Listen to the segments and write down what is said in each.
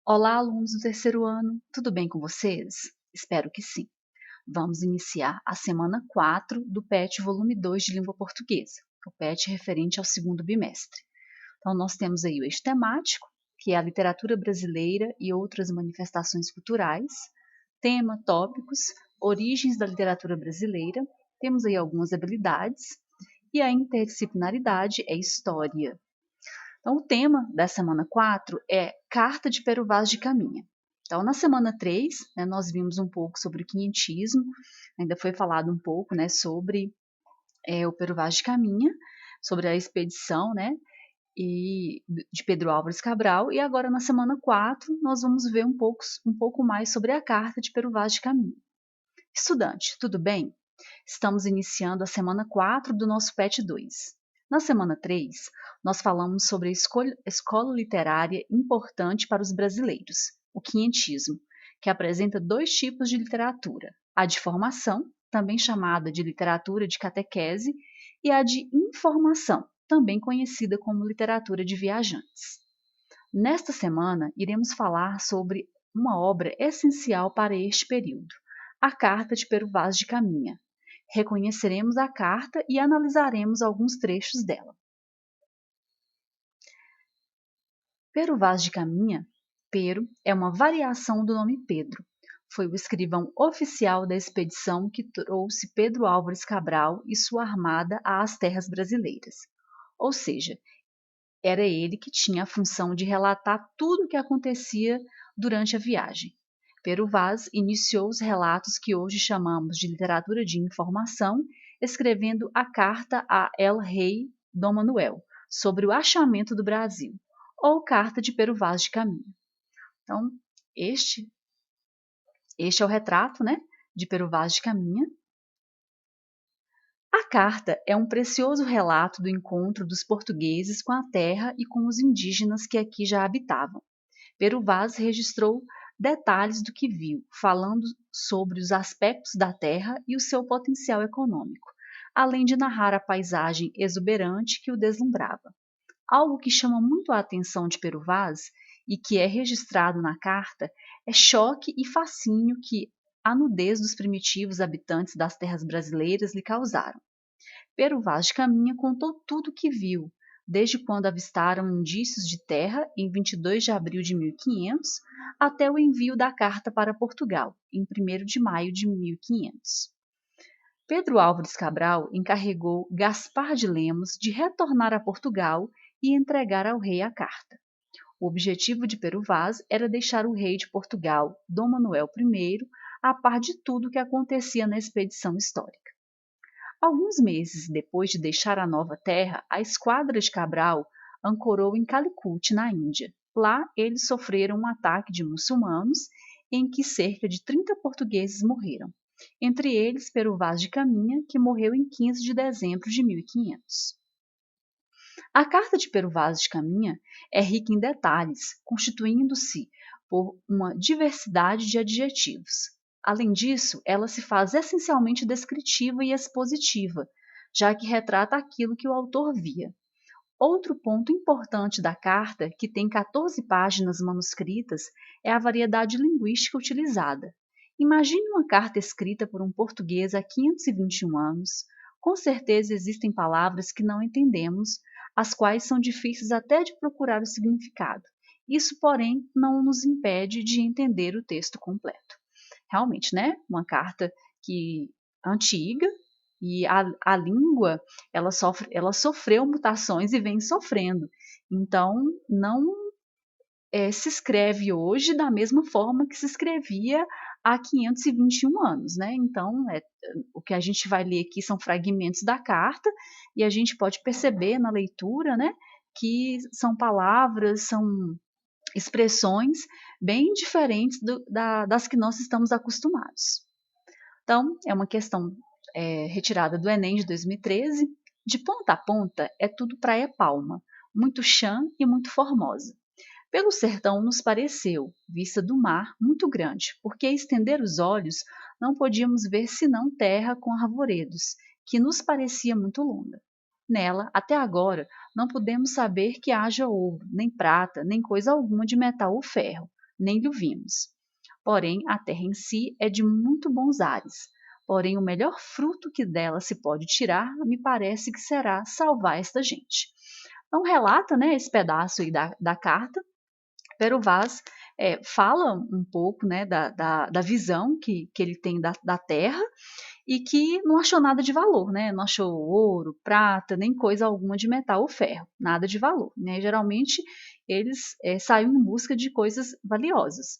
Olá, alunos do terceiro ano, tudo bem com vocês? Espero que sim. Vamos iniciar a semana 4 do PET volume 2 de língua portuguesa, o PET referente ao segundo bimestre. Então, nós temos aí o eixo temático, que é a literatura brasileira e outras manifestações culturais, tema, tópicos, origens da literatura brasileira, temos aí algumas habilidades, e a interdisciplinaridade é história. Então, o tema da semana 4 é Carta de Pero Vaz de Caminha. Então, na semana 3, nós vimos um pouco sobre o quinhentismo, ainda foi falado um pouco sobre o Pero Vaz de Caminha, sobre a expedição de Pedro Álvares Cabral, e agora na semana 4 nós vamos ver um pouco mais sobre a Carta de Pero Vaz de Caminha. Estudante, tudo bem? Estamos iniciando a semana 4 do nosso PET 2. Na semana 3, nós falamos sobre a escola literária importante para os brasileiros, o quinhentismo, que apresenta dois tipos de literatura: a de formação, também chamada de literatura de catequese, e a de informação, também conhecida como literatura de viajantes. Nesta semana, iremos falar sobre uma obra essencial para este período, a Carta de Pero Vaz de Caminha. Reconheceremos a carta e analisaremos alguns trechos dela. Pero Vaz de Caminha, Pero, é uma variação do nome Pedro. Foi o escrivão oficial da expedição que trouxe Pedro Álvares Cabral e sua armada às terras brasileiras. Ou seja, era ele que tinha a função de relatar tudo o que acontecia durante a viagem. Pero Vaz iniciou os relatos que hoje chamamos de literatura de informação, escrevendo a carta a El Rei Dom Manuel sobre o achamento do Brasil, ou Carta de Pero Vaz de Caminha. Então, este é o retrato, de Pero Vaz de Caminha. A carta é um precioso relato do encontro dos portugueses com a terra e com os indígenas que aqui já habitavam. Pero Vaz registrou detalhes do que viu, falando sobre os aspectos da terra e o seu potencial econômico, além de narrar a paisagem exuberante que o deslumbrava. Algo que chama muito a atenção de Pero Vaz e que é registrado na carta é choque e fascínio que a nudez dos primitivos habitantes das terras brasileiras lhe causaram. Pero Vaz de Caminha contou tudo o que viu, desde quando avistaram indícios de terra em 22 de abril de 1500 até o envio da carta para Portugal, em 1º de maio de 1500. Pedro Álvares Cabral encarregou Gaspar de Lemos de retornar a Portugal e entregar ao rei a carta. O objetivo de Pero Vaz era deixar o rei de Portugal, Dom Manuel I, a par de tudo o que acontecia na expedição histórica. Alguns meses depois de deixar a nova terra, a esquadra de Cabral ancorou em Calicut, na Índia. Lá, eles sofreram um ataque de muçulmanos, em que cerca de 30 portugueses morreram, entre eles Pero Vaz de Caminha, que morreu em 15 de dezembro de 1500. A carta de Pero Vaz de Caminha é rica em detalhes, constituindo-se por uma diversidade de adjetivos. Além disso, ela se faz essencialmente descritiva e expositiva, já que retrata aquilo que o autor via. Outro ponto importante da carta, que tem 14 páginas manuscritas, é a variedade linguística utilizada. Imagine uma carta escrita por um português há 521 anos. Com certeza existem palavras que não entendemos, as quais são difíceis até de procurar o significado. Isso, porém, não nos impede de entender o texto completo. Realmente, uma carta antiga, e a língua ela sofreu mutações e vem sofrendo. Então, não se escreve hoje da mesma forma que se escrevia há 521 anos. Então, o que a gente vai ler aqui são fragmentos da carta, e a gente pode perceber na leitura que são palavras, são expressões bem diferentes das que nós estamos acostumados. Então, é uma questão retirada do Enem de 2013. De ponta a ponta, é tudo praia palma, muito chã e muito formosa. Pelo sertão nos pareceu, vista do mar, muito grande, porque a estender os olhos não podíamos ver senão terra com arvoredos, que nos parecia muito longa. Nela, até agora, não podemos saber que haja ouro, nem prata, nem coisa alguma de metal ou ferro. nem lhe vimos. Porém, a terra em si é de muito bons ares. Porém, o melhor fruto que dela se pode tirar, me parece que será salvar esta gente. Então, relata, né, esse pedaço aí da carta. Pero Vaz fala um pouco, né, da visão que ele tem da terra e que não achou nada de valor, né? Não achou ouro, prata, nem coisa alguma de metal ou ferro, nada de valor, né? Geralmente eles saem em busca de coisas valiosas.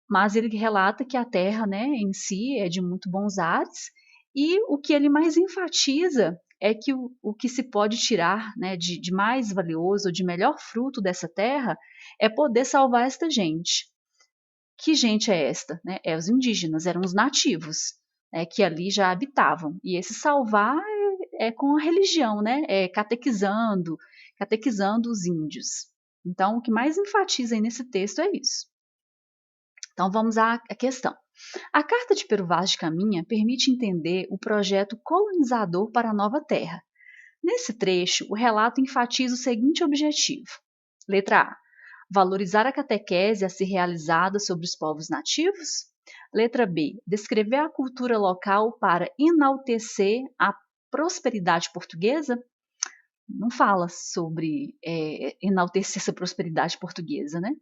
Mas ele relata que a terra, né, em si é de muito bons ares e o que ele mais enfatiza é que o que se pode tirar, né, de mais valioso, de melhor fruto dessa terra, é poder salvar esta gente. Que gente é esta? Né? É os indígenas, eram os nativos, né, que ali já habitavam. E esse salvar é com a religião, né? É catequizando os índios. Então, o que mais enfatiza aí nesse texto é isso. Então, vamos à questão. A Carta de Pero Vaz de Caminha permite entender o projeto colonizador para a nova terra. Nesse trecho, o relato enfatiza o seguinte objetivo. Letra A. Valorizar a catequese a ser realizada sobre os povos nativos. Letra B. Descrever a cultura local para enaltecer a prosperidade portuguesa. Não fala sobre enaltecer essa prosperidade portuguesa, né?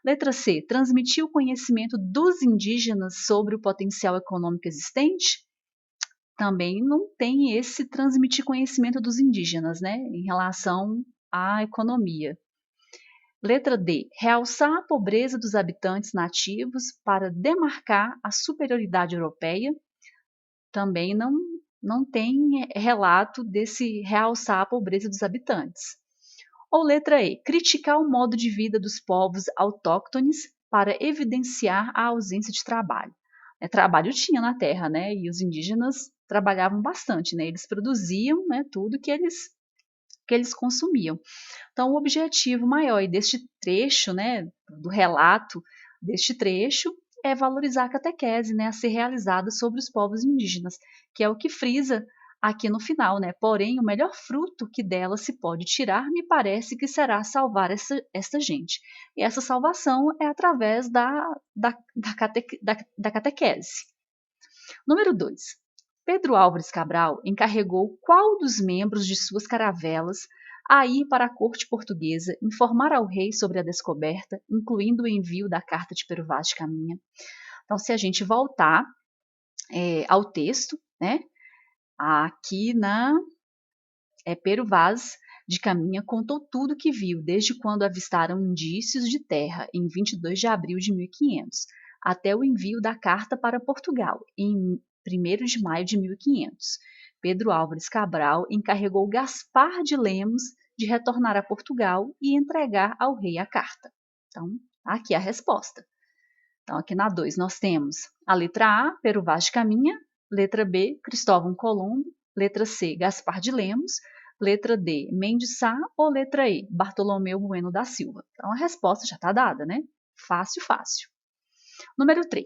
Letra C. Transmitir o conhecimento dos indígenas sobre o potencial econômico existente. Também não tem esse transmitir conhecimento dos indígenas, né, em relação à economia. Letra D. Realçar a pobreza dos habitantes nativos para demarcar a superioridade europeia. Também não tem relato desse realçar a pobreza dos habitantes. Ou letra E. Criticar o modo de vida dos povos autóctones para evidenciar a ausência de trabalho. Trabalho tinha na terra, né? E os indígenas trabalhavam bastante, né? Eles produziam, né, tudo que eles consumiam. Então, o objetivo maior deste trecho, né, do relato deste trecho, é valorizar a catequese, né, a ser realizada sobre os povos indígenas, que é o que frisa aqui no final, né? Porém, o melhor fruto que dela se pode tirar, me parece que será salvar esta gente. E essa salvação é através da catequese. Número 2. Pedro Álvares Cabral encarregou qual dos membros de suas caravelas a ir para a corte portuguesa informar ao rei sobre a descoberta, incluindo o envio da carta de Pero Vaz de Caminha. Então, se a gente voltar ao texto, né, aqui Pero Vaz de Caminha contou tudo o que viu, desde quando avistaram indícios de terra, em 22 de abril de 1500, até o envio da carta para Portugal, em 1º de maio de 1500. Pedro Álvares Cabral encarregou Gaspar de Lemos de retornar a Portugal e entregar ao rei a carta. Então, aqui a resposta. Então, aqui na 2 nós temos a letra A, Pero Vaz de Caminha, letra B, Cristóvão Colombo, letra C, Gaspar de Lemos, letra D, Mendes Sá ou letra E, Bartolomeu Bueno da Silva. Então, a resposta já está dada, né? Fácil, fácil. Número 3.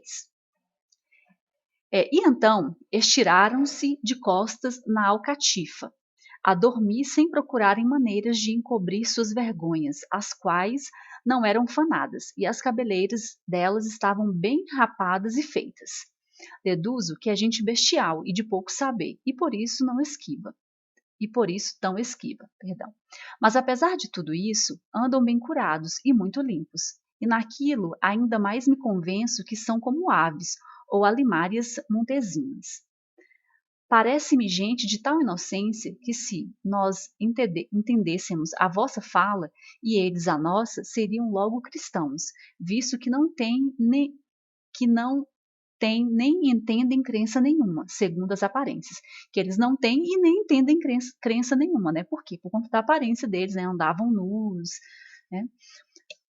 E então estiraram-se de costas na alcatifa, a dormir sem procurarem maneiras de encobrir suas vergonhas, as quais não eram fanadas, e as cabeleiras delas estavam bem rapadas e feitas. Deduzo que é gente bestial e de pouco saber, e por isso tão esquiva, perdão. Mas apesar de tudo isso, andam bem curados e muito limpos, e naquilo ainda mais me convenço que são como aves, ou alimárias montezinas. Parece-me gente de tal inocência que se nós entendêssemos a vossa fala e eles a nossa, seriam logo cristãos, visto que não têm nem entendem crença nenhuma, segundo as aparências. Que eles não têm e nem entendem crença nenhuma, né? Por quê? Por conta da aparência deles, né? Andavam nus, né?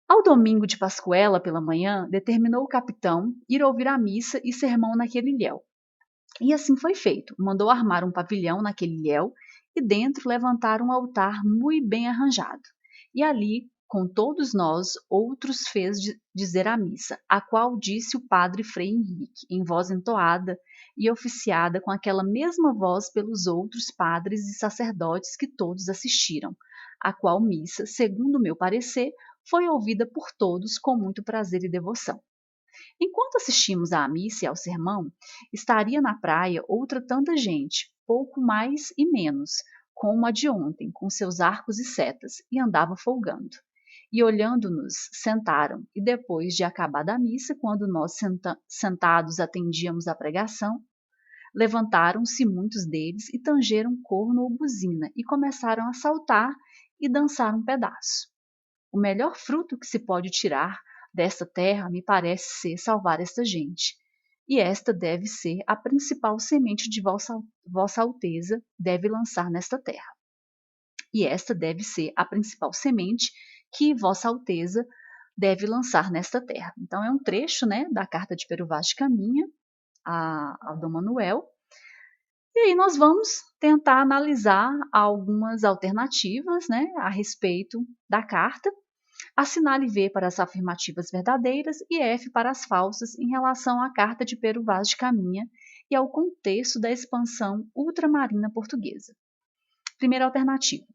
Ao domingo de Pascuela, pela manhã, determinou o capitão ir ouvir a missa e sermão naquele ilhéu. E assim foi feito. Mandou armar um pavilhão naquele ilhéu e dentro levantar um altar muito bem arranjado. E ali, com todos nós, outros fez dizer a missa, a qual disse o padre Frei Henrique, em voz entoada e oficiada com aquela mesma voz pelos outros padres e sacerdotes que todos assistiram, a qual missa, segundo o meu parecer, foi ouvida por todos com muito prazer e devoção. Enquanto assistimos à missa e ao sermão, estaria na praia outra tanta gente, pouco mais e menos, como a de ontem, com seus arcos e setas, e andava folgando. E olhando-nos, sentaram, e depois de acabada a missa, quando nós sentados atendíamos à pregação, levantaram-se muitos deles e tangeram corno ou buzina, e começaram a saltar e dançar um pedaço. O melhor fruto que se pode tirar desta terra me parece ser salvar esta gente. E esta deve ser a principal semente de vossa Alteza deve lançar nesta terra. E esta deve ser a principal semente que Vossa Alteza deve lançar nesta terra. Então é um trecho, né, da carta de Pero Vaz de Caminha a Dom Manuel. E aí nós vamos tentar analisar algumas alternativas, né, a respeito da carta. Assinale V para as afirmativas verdadeiras e F para as falsas em relação à carta de Pero Vaz de Caminha e ao contexto da expansão ultramarina portuguesa. Primeira alternativa.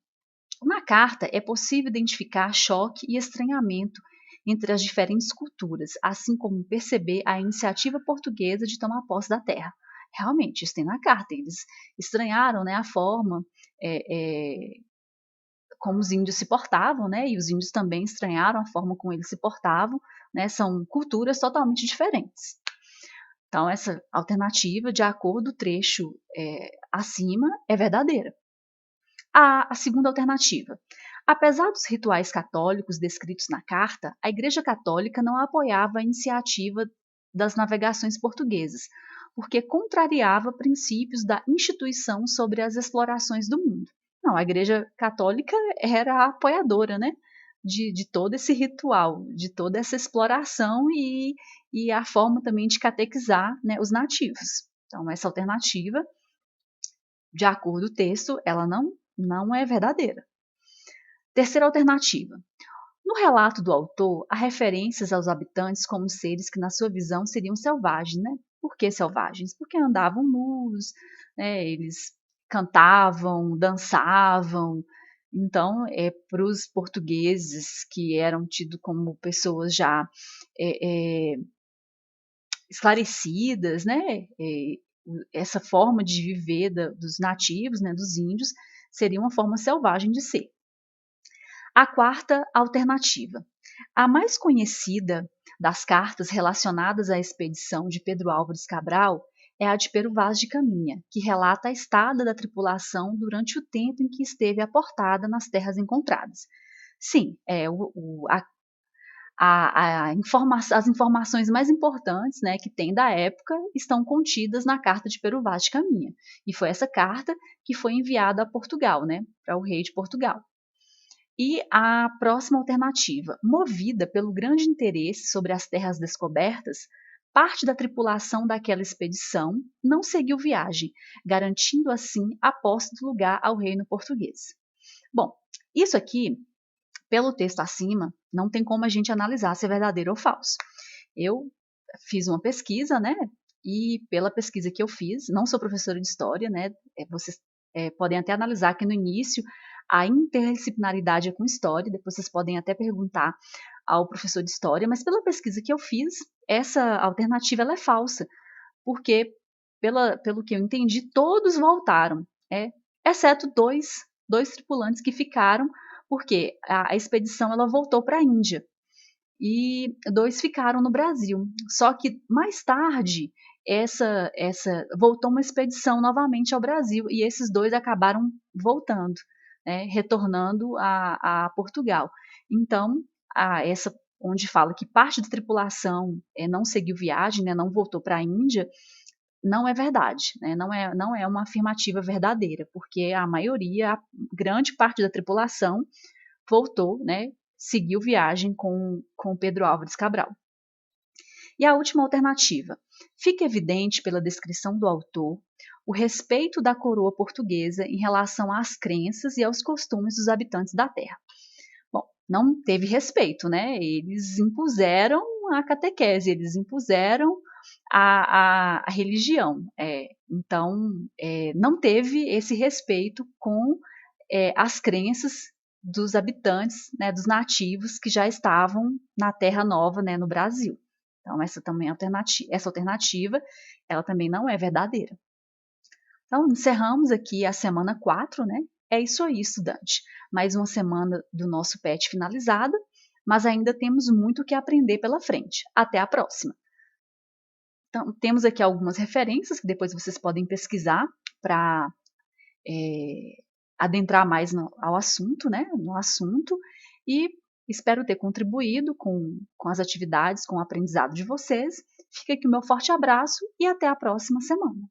Na carta é possível identificar choque e estranhamento entre as diferentes culturas, assim como perceber a iniciativa portuguesa de tomar posse da terra. Realmente, isso tem na carta. Eles estranharam, né, a forma como os índios se portavam, né? E os índios também estranharam a forma como eles se portavam, né? São culturas totalmente diferentes. Então, essa alternativa, de acordo com o trecho acima, é verdadeira. A segunda alternativa. Apesar dos rituais católicos descritos na carta, a Igreja Católica não apoiava a iniciativa das navegações portuguesas, porque contrariava princípios da instituição sobre as explorações do mundo. Não, a Igreja Católica era a apoiadora, né, de todo esse ritual, de toda essa exploração e a forma também de catequizar, né, os nativos. Então, essa alternativa, de acordo com o texto, ela não é verdadeira. Terceira alternativa. No relato do autor, há referências aos habitantes como seres que, na sua visão, seriam selvagens, né? Por que selvagens? Porque andavam nus, né? Eles cantavam, dançavam. Então, para os portugueses que eram tidos como pessoas já esclarecidas, né? Essa forma de viver dos nativos, né? Dos índios, seria uma forma selvagem de ser. A quarta alternativa. A mais conhecida das cartas relacionadas à expedição de Pedro Álvares Cabral é a de Pero Vaz de Caminha, que relata a estada da tripulação durante o tempo em que esteve aportada nas terras encontradas. Sim, as informações mais importantes, né, que tem da época estão contidas na carta de Pero Vaz de Caminha. E foi essa carta que foi enviada a Portugal, né, para o rei de Portugal. E a próxima alternativa, movida pelo grande interesse sobre as terras descobertas, parte da tripulação daquela expedição não seguiu viagem, garantindo assim a posse do lugar ao reino português. Bom, isso aqui, pelo texto acima, não tem como a gente analisar se é verdadeiro ou falso. Eu fiz uma pesquisa, né? E pela pesquisa que eu fiz, não sou professora de história, né? Vocês podem até analisar que no início a interdisciplinaridade é com história, depois vocês podem até perguntar ao professor de história, mas pela pesquisa que eu fiz, essa alternativa ela é falsa, porque pelo que eu entendi, todos voltaram, exceto dois tripulantes que ficaram, porque a expedição ela voltou para a Índia e dois ficaram no Brasil. Só que mais tarde essa voltou uma expedição novamente ao Brasil e esses dois acabaram voltando, né, retornando a Portugal. Então, essa onde fala que parte da tripulação não seguiu viagem, né, não voltou para a Índia, não é verdade, né, não é uma afirmativa verdadeira, porque a maioria, a grande parte da tripulação voltou, né, seguiu viagem com Pedro Álvares Cabral. E a última alternativa. Fica evidente pela descrição do autor o respeito da coroa portuguesa em relação às crenças e aos costumes dos habitantes da terra. Bom, não teve respeito, né? Eles impuseram a catequese, eles impuseram a religião. Então, não teve esse respeito com as crenças dos habitantes, né, dos nativos que já estavam na Terra Nova, né, no Brasil. Então, essa também é essa alternativa, ela também não é verdadeira. Então, encerramos aqui a semana 4, né? É isso aí, estudante. Mais uma semana do nosso PET finalizada, mas ainda temos muito o que aprender pela frente. Até a próxima! Então, temos aqui algumas referências que depois vocês podem pesquisar para adentrar mais ao assunto, né? No assunto, e espero ter contribuído com as atividades, com o aprendizado de vocês. Fica aqui o meu forte abraço e até a próxima semana.